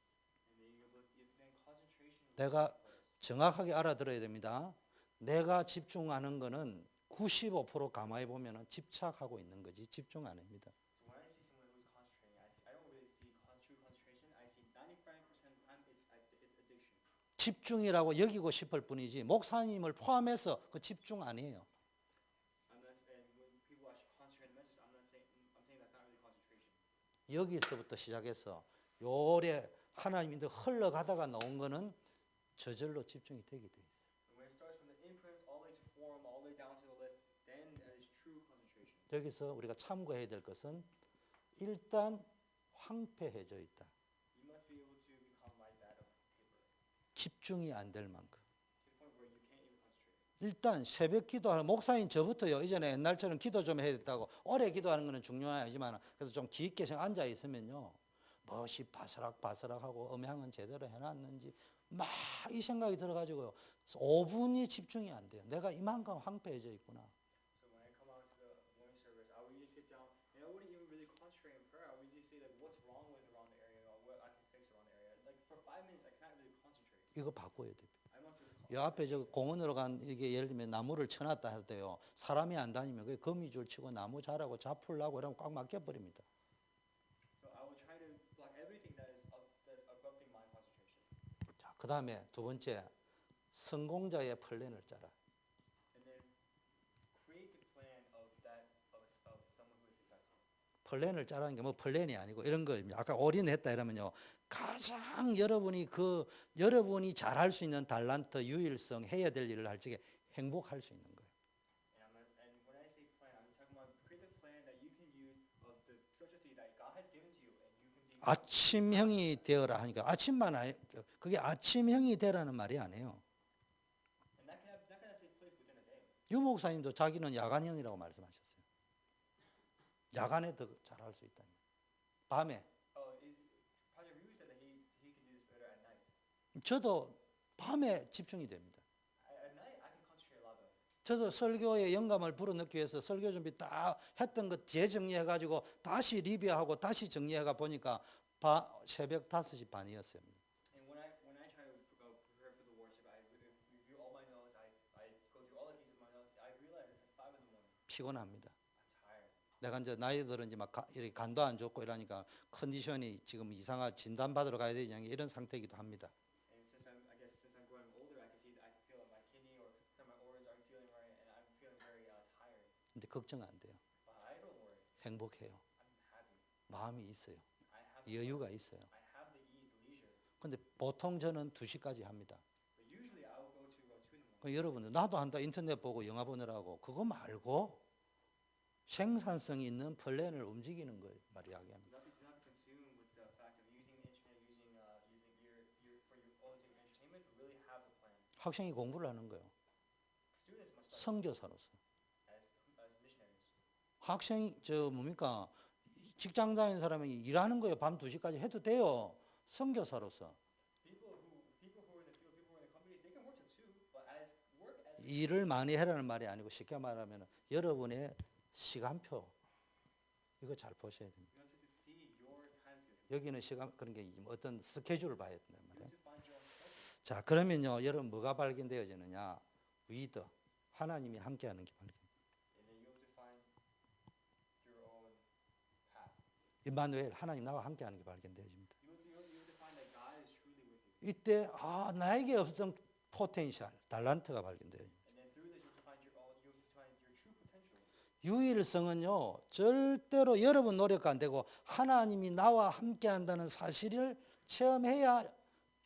And then concentration. 내가 정확하게 알아들어야 됩니다. 내가 집중하는 거는 95% 가만히 보면 집착하고 있는 거지 집중 안 합니다. So when I 집중이라고 여기고 싶을 뿐이지 목사님을 포함해서 그 집중 아니에요. And when people actually concentrate on the message, I'm saying that's not really concentration. 여기서부터 시작해서 요래 하나님이 흘러가다가 나온 거는 저절로 집중이 되게 돼 있어요. And when it starts from the imprint all the way to form, all the way down to the list, then that is true concentration. 여기서 우리가 참고해야 될 것은 일단 황폐해져 있다. You must be able to become like that of paper, 집중이 안 될 만큼. to the point where you can't even concentrate. 일단 새벽 기도하는 목사님 저부터요. 이전에 옛날처럼 기도 좀 해야 됐다고 오래 기도하는 거는 중요하지만 그래도 좀 깊게 앉아 있으면요. 무엇이 바스락바스락하고 음향은 제대로 해놨는지 막 이 생각이 들어가지고요. 5분이 집중이 안 돼요. 내가 이만큼 황폐해져 있구나. So when I come out to the morning service, I would usually sit down and I wouldn't even really concentrate in prayer. I would usually say like what's wrong with around the area or what I can fix around the area. Like for 5 minutes, I cannot really concentrate. 이거 바꿔야 돼요. I'm not really 이 앞에 저 공원으로 간 이게 예를 들면 나무를 쳐놨다 할 때요. 사람이 안 다니면 그게 거미줄 치고 나무 자라고 잡풀라고 이러면 꽉 막혀버립니다. So I would try to block everything that's abrupting my concentration. 자, 그 다음에 두 번째 성공자의 플랜을 짜라. And then create the plan of someone who is successful. 플랜을 짜라는 게 뭐 플랜이 아니고 이런 거입니다. 아까 올인했다 이러면요. 가장 여러분이 잘할 수 있는 달란트, 유일성, 해야 될 일을 할 적에 행복할 수 있는 거예요. And when I say plan, I'm talking about create a plan that you can use of the specialty that God has given to you, and you can be. 아침형이 되어라 하니까 아침만 아니 그게 아침형이 되라는 말이 아니에요. And that can take place within a day. 유 목사님도 자기는 야간형이라고 말씀하셨어요. 야간에 더 잘할 수 있다. 밤에. Project Ryu said that he can do this better at night. 저도 밤에 집중이 됩니다. At night, I can concentrate a lot better. 저도 설교에 영감을 불어넣기 위해서 설교 준비 딱 했던 거 재정리해가지고 다시 리뷰하고 다시 해가 보니까 새벽 5시 반이었어요. And when I try to prepare for the worship, I review all my notes. I go through all the pieces of my notes. I realize it's like 5 in the morning. 피곤합니다. I'm tired. 내가 이제 나이 들은 이제 막 이렇게 간도 안 좋고 이러니까 컨디션이 지금 이상한 진단 받으러 가야 되지 않게 이런 상태이기도 합니다. And since I'm growing older, I can see that I feel my kidney or some of my organs aren't feeling right, and I'm feeling very tired. 근데 걱정 안 돼요. But I don't worry. 행복해요. I'm happy. 마음이 있어요. I have 여유가 있어요. I have the ease, the leisure. 근데 보통 저는 2시까지 합니다. But usually I will go to 2 in the morning. 그 여러분들 나도 한다 인터넷 보고 영화 보느라고 그거 말고 생산성 있는 플랜을 움직이는 걸 이야기합니다. Do not be consumed with the fact of using the internet, using for your own entertainment, but really have the plan. 학생이 공부를 하는 거예요. Students must start 선교사로서. as missionaries. 학생이 뭡니까 직장 다니는 사람이 일하는 거예요. 밤 2시까지 해도 돼요. 선교사로서. People who are in the field, people who are in the companies, they can work till 2, but as work as 일을 많이 해라는 말이 아니고 쉽게 말하면 여러분의 시간표 이거 잘 보셔야 됩니다. you have to see your time schedule. 여기는 시간 그런 게 어떤 스케줄을 봐야 된단 You 말이에요. have to find your own schedule. 자, 그러면요. 여러분 뭐가 발견되어지느냐? 위더 하나님이 함께하는 게 발견. And then you have to find your own path. 임마누엘 하나님 나와 함께하는 게 발견되어집니다. You have to find that God is truly with you. 이때 나에게 없던 포텐셜, 달란트가 발견돼요. And then through this, you have to find your true potential. 유일성은요. 절대로 여러분 노력 안 되고 하나님이 나와 함께한다는 사실을 체험해야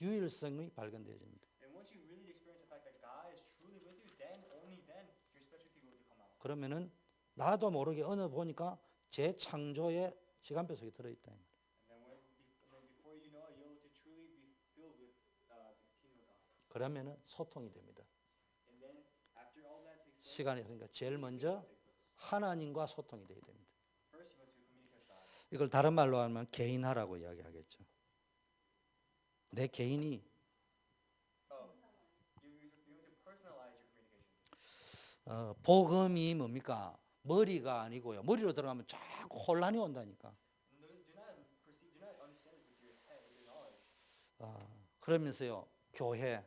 유일성이 발견되어집니다. And once you really experience the fact that God is truly with you, then only then your specialty will come out. 그러면은 나도 모르게 어느 보니까 재창조의 시간표 속에 들어있다. And then before you know it, you'll truly be filled with the kingdom of God. 그러면은 소통이 됩니다. And then after all that takes place, 시간이 그러니까 제일 먼저 하나님과 소통이 돼야 됩니다. first you must communicate with God. 이걸 다른 말로 하면 개인화라고 이야기하겠죠. 내 개인이 You have to personalize your communication. 복음이 뭡니까? 머리가 아니고요. 머리로 들어가면 자꾸 혼란이 온다니까. Do not understand it with your head, with your knowledge. 그러면서요. 교회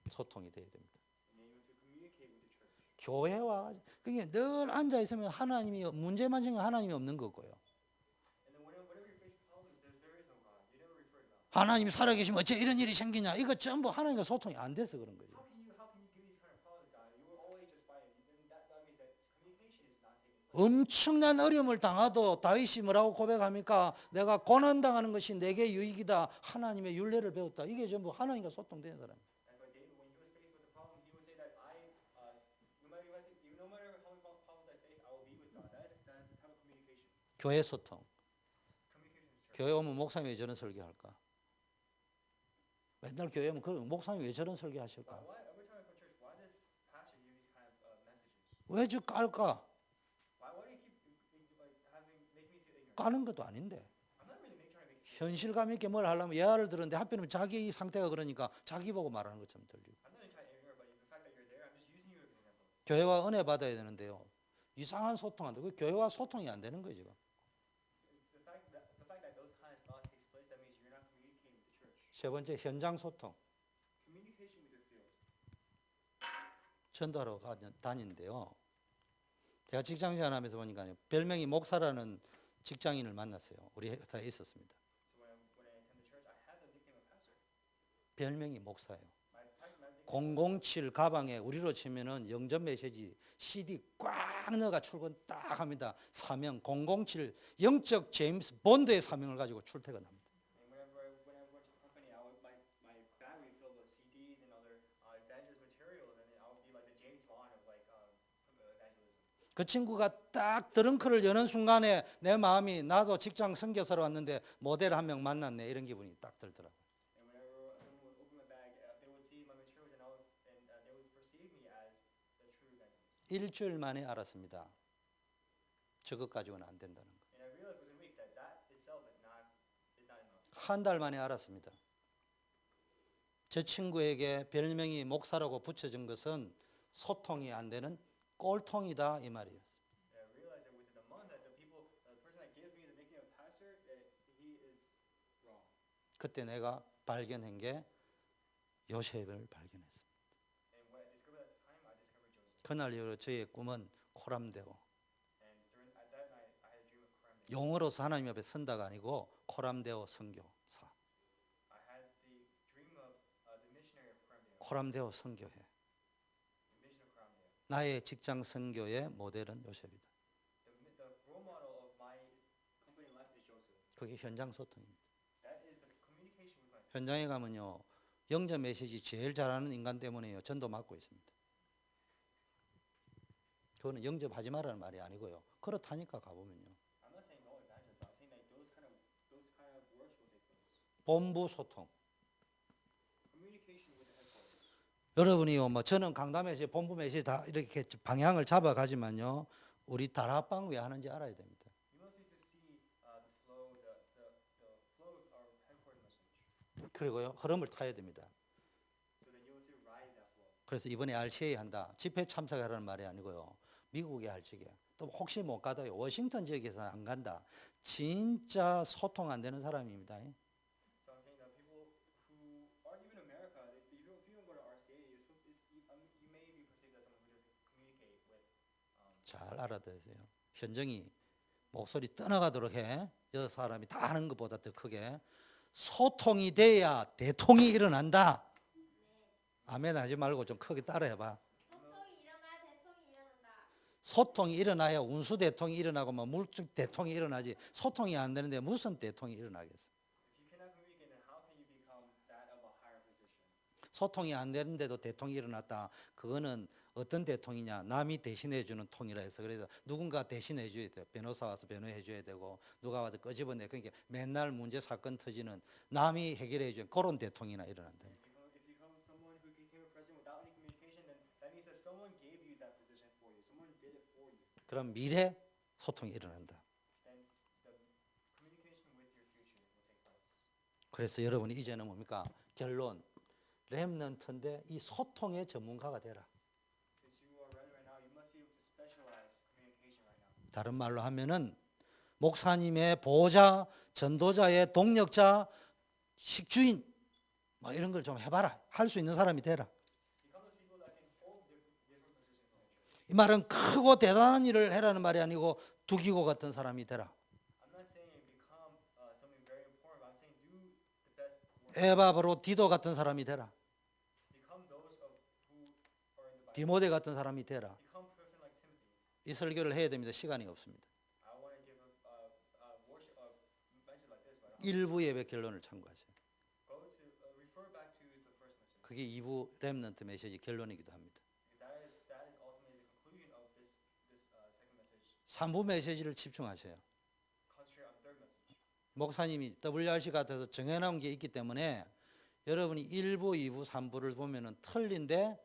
소통이 돼야 됩니다. And then you must communicate with the church. 교회와 그게 늘 앉아 있으면 하나님이 문제만 생각 하나님이 없는 거고요. And then whenever you face problems, there is no God. You never refer to God. 하나님이 살아계시면 어째 이런 일이 생기냐. 이거 전부 하나님과 소통이 안 돼서 그런 거죠. How can you give these kind of problems, God? You were always just fighting. Then that means that communication is not taking place. 엄청난 어려움을 당하도 다윗이 뭐라고 고백합니까? 내가 고난당하는 것이 내게 유익이다. 하나님의 율례를 배웠다. 이게 전부 하나님과 소통되는 사람이에요. That's why David, when he was faced with a problem, he would say that no matter how many problems I face, I will be with God. That's the type of communication. 교회 소통. Communication is church. 교회 오면 목사님이 왜 저런 설교할까? 맨날 교회 오면 그 목사님이 왜 저런 설교하실까? Why every time I come to church, why does pastor give these kind of messages? 왜 저 깔까? Why do you keep making me feel ignorant? 까는 것도 아닌데. I'm not really trying to make you. 현실감 있게 뭘 하려면 예화를 들었는데 하필이면 자기 상태가 그러니까 자기 보고 말하는 것처럼 들리고. I'm not really trying to ignore, but the fact that you're there, I'm just using you as an example. 교회와 은혜 받아야 되는데요. 이상한 소통한다. 그 교회와 소통이 안 되는 거예요 지금. The fact that those kind of thoughts takes place, that means you're not communicating with the church. 세 번째 현장 소통. Communication with your field. 전도하러 다니는데요. 제가 직장생활 하면서 보니까 별명이 목사라는 직장인을 만났어요. 우리 회사에 있었습니다. So when I attend the church, I had the nickname of pastor. 별명이 목사예요. My nickname 007 가방에 우리로 치면은 영접 메시지 CD 꽉 넣어가 출근 딱 합니다. 사명 007 영적 제임스 본드의 사명을 가지고 출퇴근합니다. And whenever I went to the company, my bag would be filled with CDs and other evangelist material, and then I would be like the James Bond of evangelism. 그 친구가 딱 드렁크를 여는 순간에 내 마음이 나도 직장 선교사로 왔는데 모델 한 명 만났네 이런 기분이 딱 들더라고요. And whenever someone would open my bag, they would see my materials and they would perceive me as the true evangelist. 일주일 만에 알았습니다. 저것 가지고는 안 된다는 거. And I realized within a week that that itself is not enough. 한 달 만에 알았습니다. 저 친구에게 별명이 목사라고 붙여진 것은 소통이 안 되는 꼴통이다 이 말이에요. And I realized that within a month that the person that gives me the nickname of pastor, that he is wrong. 그때 내가 발견한 게 요셉을 발견했습니다. And when I discovered that time, I discovered Joseph. 그날 이후로 저의 꿈은 코람데오. And at that night, I had a dream of Koramdeo. 용어로서 하나님 앞에 선다가 아니고 코람데오 선교사. I had the dream of the missionary of Koramdeo. 코람데오 선교회. The mission of Koramdeo. 나의 직장 선교의 모델은 요셉이다. The role model of my company life is Joseph. 그게 현장 소통입니다. That is the communication with my. 현장에 가면요. 영접 메시지 제일 잘하는 인간 때문에요. 전도 맡고 있습니다. 그거는 영접하지 말라는 말이 아니고요. 그렇다니까 가보면요. I'm not saying no evangelism. I'm saying that those kind of works will take place. 본부 소통. Communication with the headquarters. 여러분이요, 뭐 저는 강단 메시지, 본부 메시지 다 이렇게 방향을 잡아가지만요. 우리 다락방 왜 하는지 알아야 됩니다. You must need to see the flow of our headquarters message. 그리고요, 흐름을 타야 됩니다. So that you will see ride that flow. 그래서 이번에 RCA 한다. 집회 참석하라는 말이 아니고요. 미국에 할 적에 또 혹시 못 가다요. 워싱턴 지역에서 안 간다. 진짜 소통 안 되는 사람입니다. So I'm saying that people who aren't even in America, if you don't go to RCA, you may be perceived as someone who doesn't communicate with. 잘 알아들으세요. 현정이 목소리 떠나가도록 해. 여러 사람이 다 하는 것보다 더 크게. 소통이 돼야 대통이 일어난다. 아멘 하지 말고 좀 크게 따라해봐. 소통이 일어나야 대통이 일어난다. 소통이 일어나야 운수 대통이 일어나고 뭐 물질 대통이 일어나지. 소통이 안 되는데 무슨 대통이 일어나겠어? If you cannot communicate, then how can you become that of a higher position? 소통이 안 되는데도 대통이 일어났다. 그거는 어떤 대통이냐? 남이 대신해 주는 통이라 해서 그래서 누군가 대신해 줘야 돼요. 변호사 와서 변호해 줘야 되고 누가 와서 끄집어내. 그러니까 맨날 문제 사건 터지는 남이 해결해 주는 그런 대통이나 일어난다. If you become someone who became a president without any communication, then that means that someone gave you that position for you. Someone did it for you. 그럼 미래 소통이 일어난다. Then the communication with your future will take place. 그래서 여러분이 이제는 뭡니까? 결론. 렘넌트인데 이 소통의 전문가가 되라. Since you are ready right now, you must be able to specialize communication right now. 다른 말로 하면은 목사님의 보호자, 전도자의 동력자, 식주인 뭐 이런 걸 좀 해봐라. 할 수 있는 사람이 되라. Become those people that can hold different positions in the church. 이 말은 크고 대단한 일을 해라는 말이 아니고 두기고 같은 사람이 되라. I'm not saying become something very important, but I'm saying do the 에바브로 디도 같은 사람이 되라. Become those of who are in the Bible. 디모데 같은 사람이 되라. Become a person like Timothy. 이 설교를 해야 됩니다. 시간이 없습니다. I want to give a worship a message like this, but 일부 예배 결론을 참고하세요. go to refer back to the first message. 그게 2부 렘넌트 메시지 결론이기도 합니다. That is ultimately the conclusion of this second message. 3부 메시지를 집중하세요. Concentrate on the third message. 목사님이 WRC 같아서 정해놓은 게 있기 때문에 여러분이 1부, 2부, 3부를 보면은 틀린데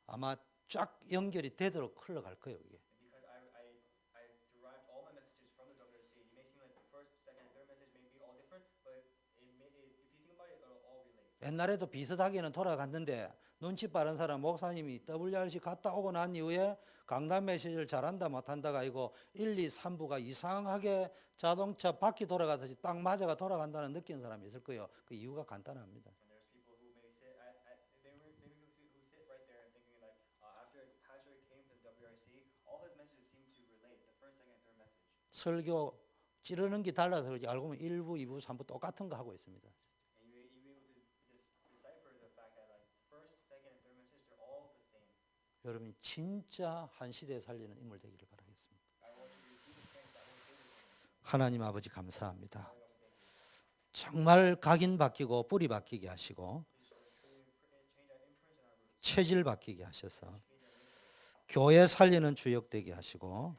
아마 쫙 연결이 되도록 흘러갈 거예요. 이게. Because I derived all my messages from the WRC. It may seem like the first, second, and third message may be all different, but if you think about it, it'll all relate. 옛날에도 비슷하게는 돌아갔는데 눈치 빠른 사람 목사님이 WRC 갔다 오고 난 이후에 강단 메시지를 잘한다 못한다가 아니고 1, 2, 3부가 이상하게 자동차 바퀴 돌아가듯이 딱 맞아가 돌아간다는 느끼는 사람이 있을 거예요. 그 이유가 간단합니다. And there's people who may sit who sit right there and thinking like after Pastor came to the WRC, all his messages seem to relate. The first, second, and third message. 설교 찌르는 게 달라서 그렇지 알고 보면 1부, 2부, 3부 똑같은 거 하고 있습니다. And you be able to decipher the fact that like first, second, and third message they're all the same. 여러분이 진짜 한 시대에 살리는 인물 되기를 바라겠습니다. I want you to receive the strength that will save you. 하나님 아버지 감사합니다. 정말 각인 바뀌고 뿌리 바뀌게 하시고 Change our influence and our roots. 체질 바뀌게 하셔서 교회 살리는 주역 되게 하시고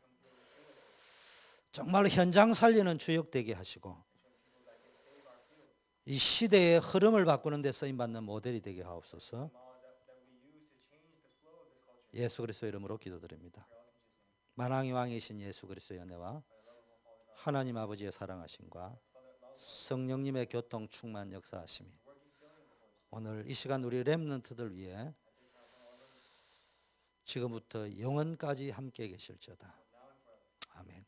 정말 현장 살리는 주역 되게 하시고 이 시대의 흐름을 바꾸는 데 쓰임 받는 모델이 되게 하옵소서. That we use to change the flow of this culture. 예수 그리스도 이름으로 기도드립니다. 만왕의 왕이신 예수 그리스도의 은혜와 하나님 아버지의 사랑하심과 성령님의 교통 충만 역사하심이 오늘 이 시간 우리 렘넌트들 위해 지금부터 영원까지 함께 계실지어다. 아멘.